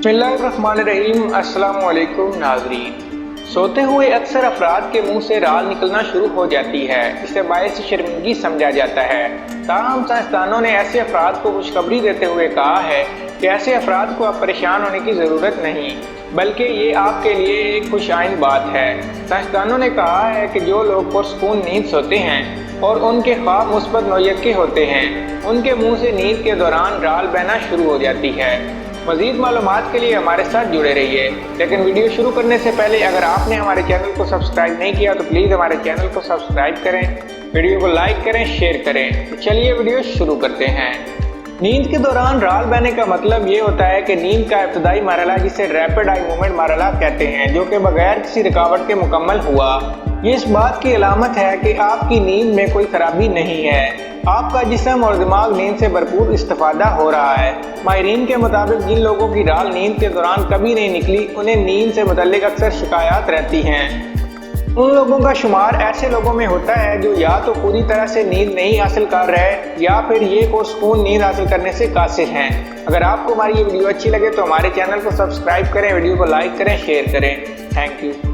बिस्मिल्लाहिर्रहमानिर्रहीम। अस्सलाम वालेकुम नाज़रीन। सोते हुए अक्सर अफराद के मुंह से राल निकलना शुरू हो जाती है। इसे बायस शर्मिंदगी समझा जाता है। ताहम साइंसदानों ने ऐसे अफराद को खुशखबरी देते हुए कहा है कि ऐसे अफराद को अब परेशान होने की ज़रूरत नहीं, बल्कि ये आपके लिए एक खुशआइन बात है। साइंसदानों ने कहा है कि जो लोग पुरसकून नींद सोते हैं और उनके ख्वाब मुस्बत नौयत के होते हैं, उनके मुंह से नींद के दौरान राल बहना शुरू हो जाती है। मज़ीद मालूमात के लिए हमारे साथ जुड़े रहिए। लेकिन वीडियो शुरू करने से पहले अगर आपने हमारे चैनल को सब्सक्राइब नहीं किया तो प्लीज़ हमारे चैनल को सब्सक्राइब करें, वीडियो को लाइक करें, शेयर करें। तो चलिए वीडियो शुरू करते हैं। नींद के दौरान राल बहने का मतलब ये होता है कि नींद का इब्तदाई मरहला, जिसे रैपिड आई मूवमेंट मरहला कहते हैं, जो कि बगैर किसी रुकावट के मुकम्मल हुआ, ये इस बात की अलामत है कि आपकी नींद में कोई खराबी नहीं है। आपका जिस्म और दिमाग नींद से भरपूर इस्तेफादा हो रहा है। माहिरीन के मुताबिक जिन लोगों की राल नींद के दौरान कभी नहीं निकली, उन्हें नींद से मुतल्लिक अक्सर शिकायत रहती हैं। उन लोगों का शुमार ऐसे लोगों में होता है जो या तो पूरी तरह से नींद नहीं हासिल कर रहे या फिर ये पुरसकून नींद हासिल करने से कासिर हैं। अगर आपको हमारी ये वीडियो अच्छी लगे तो हमारे चैनल को सब्सक्राइब करें, वीडियो को लाइक करें, शेयर करें। Thank you.